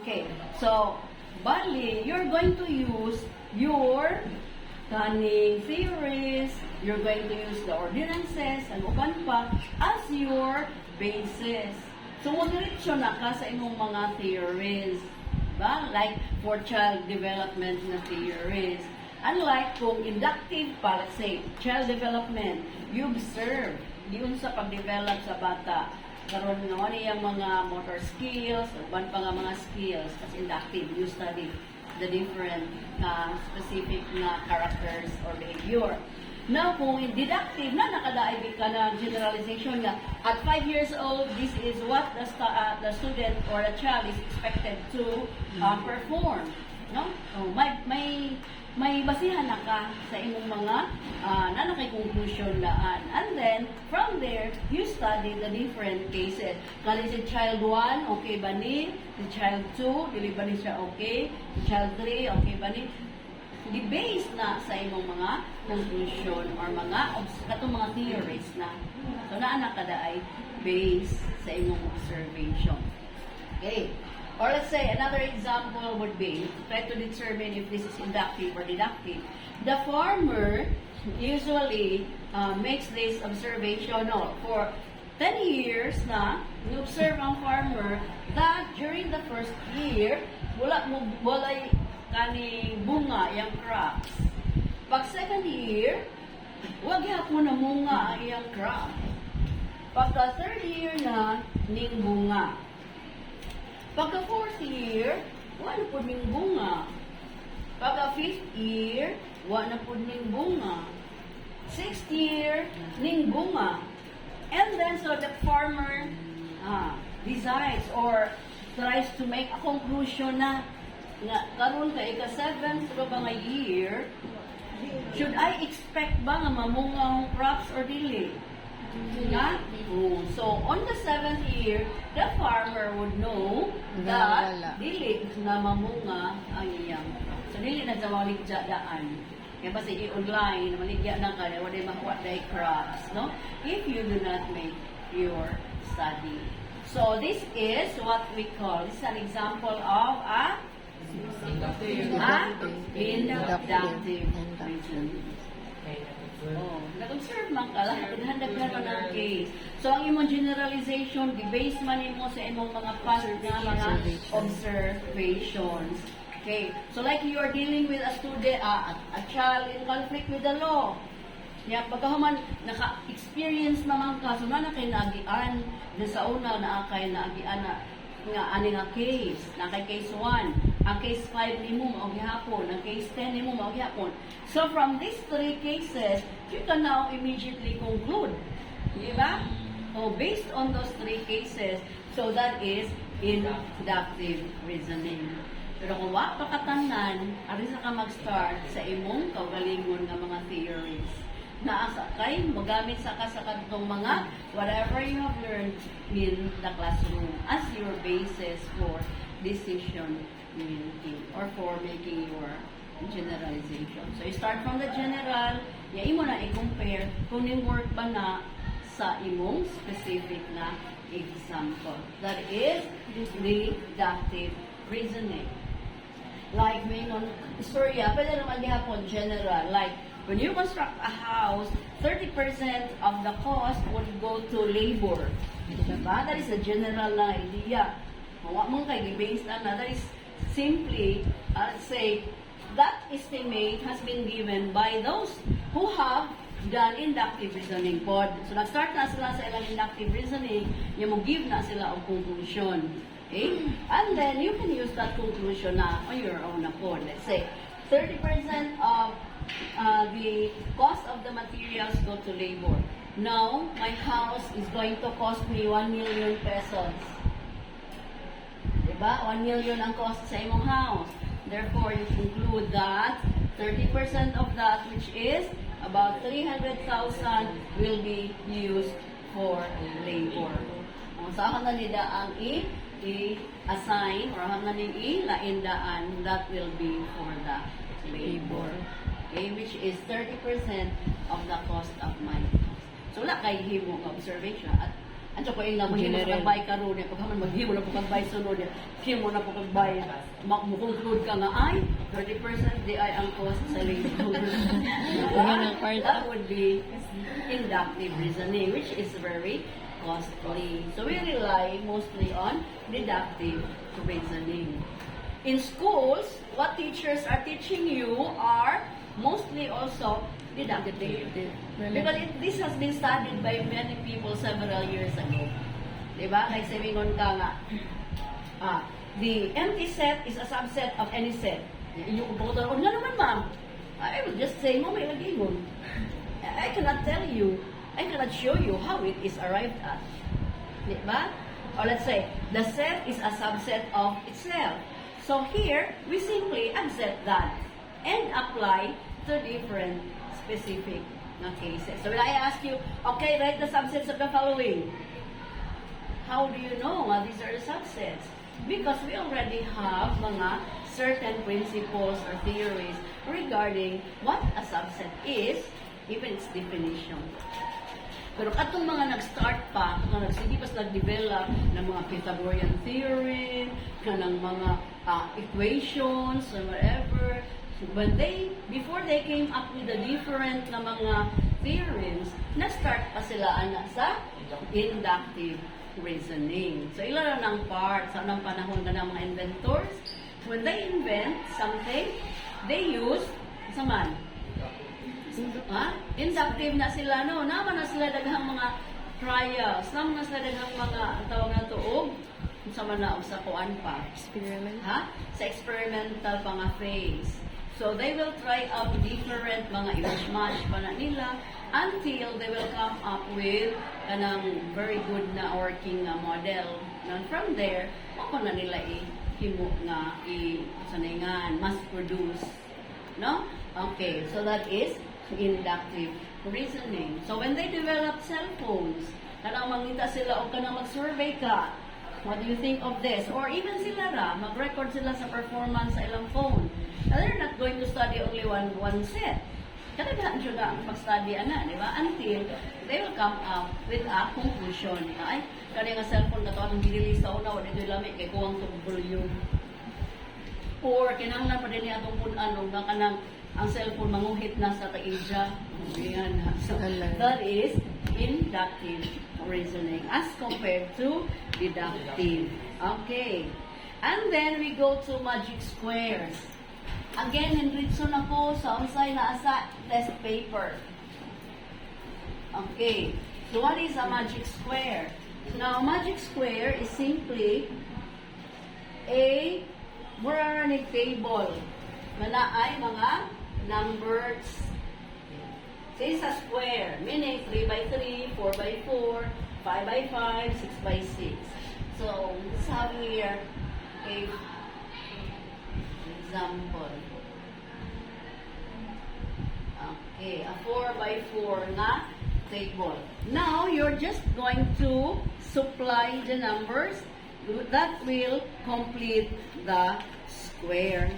Okay, so Bali, you're going to use your cunning theories, you're going to use the ordinances, and uban pa, as your basis. So, magdiretso na ka sa imong mga theories. Diba? Like, for child development na theories. Unlike kung inductive pa, let's say, child development, you observe, yun sa pag-develop sa bata. Karon nga ano yung mga motor skills, uban pa nga mga skills, as inductive, you study the different specific na characters or behavior. Now, kung deductive na nakadaig ka na generalization nga, at 5 years old, this is what the student or the child is expected to perform. No? So, may basihan na ka sa imong mga nanakay conclusion laan. And then, from there, you study the different cases. Kali si child 1, okay ba ni? Si child 2, dili ba ni siya okay? Si child 3, okay ba ni? Di-base na sa imong mga conclusion or katong mga theories na. So, naanak kada ay base sa imong observation. Okay. Or let's say, another example would be, try to determine if this is inductive or deductive. The farmer usually makes this observation for 10 years na, you-observe ang farmer that during the first year, walay kaning bunga yung crops. Pag second year, wag hapon na munga ang iyang crop. Pagka third year na, ning bunga. Pagka fourth year, wala po ning bunga. Pagka fifth year, wala po ning bunga. Sixth year, ning bunga. And then, so the farmer decides or tries to make a conclusion na karon ka ika-7th ba nga year, should I expect ba nga mamunga ang crops or dili? Yeah? So, on the 7th year, the farmer would know that dili na mamunga ang iyang. So, dili na sa maligya daan. Kaya kasi i-online, maligya na ka, wala makuha na crops, no? If you do not make your study. So, this is what we call, this is an example of a inductive reasoning. Nag-observe man ka, handag ka ng case. So, ang imong generalization, di-base man mo sa imong mga past na mga observations. Okay. So, like you are dealing with a student, a child in conflict with the law. Yeah, pagkahuman, naka-experience naman ka, so na kay naagian, sa una na kay naagian na nga ani nga case, na kay case 1, ang case 5 nimo mao gihapon, ang case 10 nimo mao gihapon. So from these 3 cases, you can now immediately conclude. Di ba? So based on those 3 cases, so that is inductive reasoning. Pero kung wa pa katanan, ari sa ka mag-start sa imong kaugalingon nga mga theories. Naasa kay magamit sa kadtong mga whatever you have learned in the classroom as your basis for decision making or for making your generalization. So you start from the general, imo na i-compare kung ning work ba na sa imong specific na example. That is deductive reasoning. Like may istorya, pwede naman gihapon general, like when you construct a house, 30% of the cost would go to labor. Diba? That is a general na idea. Mawa mong kay based on that is simply, say, that estimate has been given by those who have done inductive reasoning pod. So, nag-start na sila sa ilang inductive reasoning, yung give na sila ang conclusion. Okay? And then, you can use that conclusion na on your own accord. Let's say, 30% of the cost of the materials go to labor. Now, my house is going to cost me 1 million pesos. Diba? 1 million ang cost sa imong house. Therefore, you conclude that 30% of that, which is about 300,000, will be used for labor. Saan na nila ang i-assign or hanggang i-laindaan, that will be for the labor. Okay, which is 30% of the cost of my house. So, wala kay himo nga observation. At Ang ko yung maghimo sa kagbay karon niya, pagkaman maghimo na po kagbay sunod niya, himo na po kagbay, makukonklud ka nga, ay, 30% di ay ang cost sa labor. That would be inductive reasoning, which is very costly. So we rely mostly on deductive reasoning. In schools, what teachers are teaching you are mostly also deductive. Because this has been studied by many people several years ago. Diba? Like sabi ngon ka nga, the empty set is a subset of any set. Yung kumputan, o nga naman ma'am, I will just say, may lagi mo. I cannot tell you, I cannot show you how it is arrived at. Diba? Or let's say, the set is a subset of itself. So here, we simply accept that and apply to different specific cases. So when I ask you, okay, write the subsets of the following. How do you know these are the subsets? Because we already have mga certain principles or theories regarding what a subset is, even its definition. Pero katong mga nag-start pa, mga nagsige pa nag-develop ng mga Pythagorean theory, kanang mga equations, or whatever, before they came up with the different na mga theorems, na-start pa sila sa inductive reasoning. So, ilan lang ng part sa unang panahon na ng mga inventors. When they invent something, they use, sa man? Inductive na sila, no? Naman na sila daghang mga trials, naman na sila daghang mga, ang tawag na tuog, sa man na, sa kuan pa. Experiment? Sa experimental pa nga phase. So, they will try out different mga image-match pa na nila until they will come up with kanang very good na working model. And from there, ako na nila himo nga saningan, mass produce. No? Okay, so that is inductive reasoning. So, when they develop cell phones, kanang mangita sila o kanang mag-survey ka, what do you think of this? Or even sila mag-record sila sa performance sa ilang phone. Now, they're not going to study only one set. Kadaghan siya na mag-study di ba? Until they will come up with a conclusion. Ay, kani nga cellphone na ito, atong ginili sa una, wala ito lamig, kay kuwang itong volume. Or, kinanglan pa din niya itong punanong na kanang ang cellphone manguhit na sa taidya. Ayan. So, that is inductive reasoning as compared to deductive. Okay. And then we go to magic squares. Again, hinritso na ko sa unsay na asa test paper. Okay. So, what is a magic square? Now, magic square is simply a Quranic table na ay mga numbers. So, it's a square, meaning 3 by 3, 4 by 4, 5 by 5, 6 by 6. So, let's have here a example. Okay, a 4 by 4 na table. Now, you're just going to supply the numbers that will complete the square.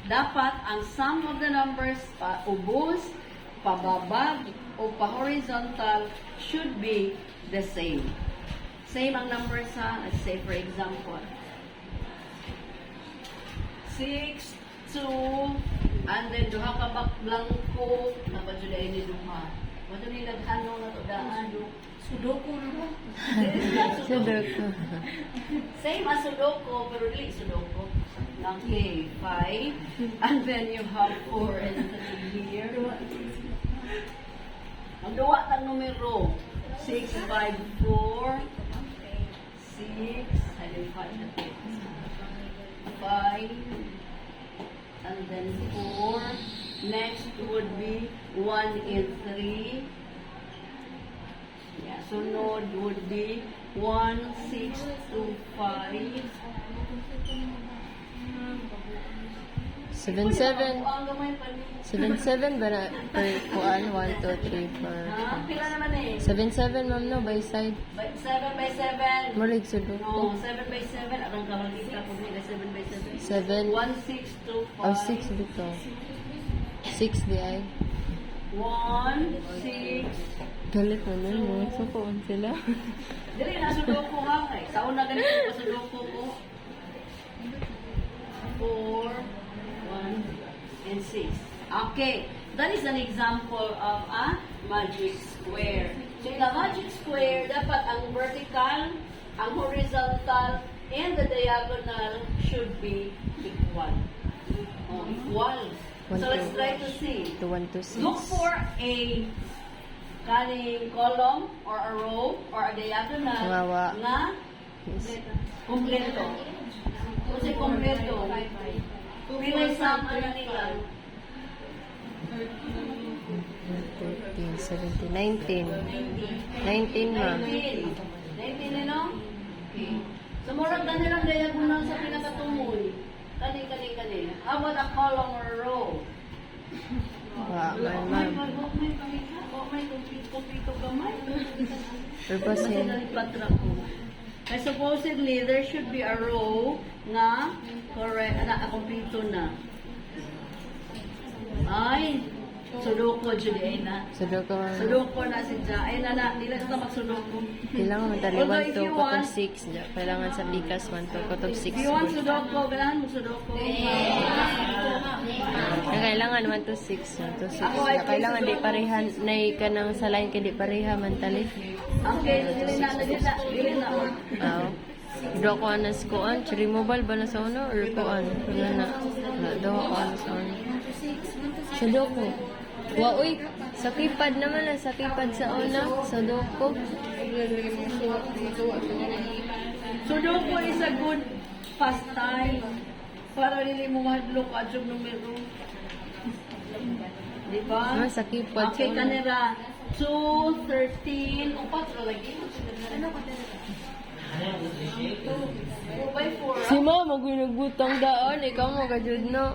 Dapat ang sum of the numbers paubos, pababa, o pa-horizontal should be the same. Same ang numbers let's say for example, 6, 2, and then duha ka blanco, napadulay ni duha. Wato ni naghanong na to daan. Sudoku no? Sudoku. Same as Sudoku, pero dili Sudoku. Okay, 5. And then you have 4 and 3 here. Ang duwa tang numero. 6, 5, 4. 6, and then 5. 5. And then 4. Next would be 1 and 3. Yeah, so node would be 1, 6, 2, 5. 7, 7. 7, 7 ba na per kuan? 1, 2, 3, 4. Pila naman 7, 7 ma'am no, by side. 7 by 7. Mulig sudoku. No, 7 by 7. Arang kamagita po nila 7 by 7. 7. 1, 6, 2, 5. Oh, 6 dito. 6 di ay. 1, 6, Galit na nun mo. Sukuan sila. Dili na sudoku ha. Ay, sa una ganito ko sudoku ko. 4, 1, and 6. Okay. That is an example of a magic square. So in a magic square, dapat ang vertical, ang horizontal, and the diagonal should be equal. Oh, equal. So let's try to see. 2, 1, 2, 6. Look for a kaning column or a row or a diagonal Wawa. na Yes. kompleto. Kasi kompleto. Pilay sa ano nila. 13, 17, 19. 19, ma'am. 19. 19 ano? Okay. So murag kanilang diagonal sa pinakatumoy. Kani. How about a column or a row? Wa, Oh ma'am. my kompleto gamay. Purpose Patra ko. Kaya supposedly, there should be a row nga correct, na kompleto na. Ay, sudoku jud ay na. Sudoku. Sudoku na si Ja. Ay na, dili na magsudoku. Kailangan matali Although 1 if to you cut of want- 6. Kailangan sa bikas 1 to cut of 6. If you want sudoku, ganahan mo sudoku. Kailangan 1 to 6. 1 to 6. Ako ay Kailangan di parehan. Nay ka nang sa line ka di pareha mantali. Okay, dili na. Aw. Do ko anas kuan, removal ba na sa uno or kuan? Wala na. Do ko anas sa uno. Sudoku. Wa uy, sa keypad naman na, sa keypad sa una, sudoku. Sudoku is a good pastime para dili mo mahadlok at yung numero. Di ba? Ah, sa keypad sa Okay, una. kanira. 2, 13, upat na lagi. Ano ka 2 by 4. Si mama ginagbutang daan, ikaw mo kajud no.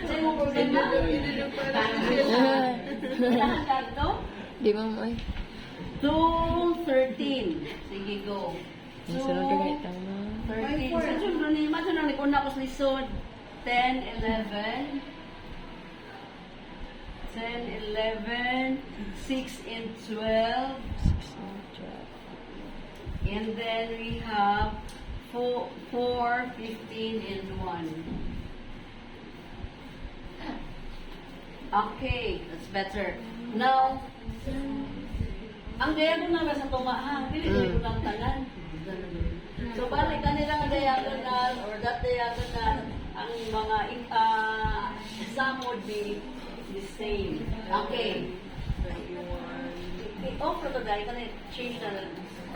Sa'yo mo problema? Kailangan to? Di mama ay. 2, 13. Sige, go. Sunod ka ito na. 13. Sa sunod ni Maso nang ikuna ko sa lisod. 10, 11. 10, 11, 6, and 12. And then we have 4, 15, and 1. Okay, that's better. Now, ang diagonal sa tumaha, pili ko lang tanan. So, balik kanilang diagonal or that diagonal, ang mga sum would be the same. Okay. Okay, oh, for the change na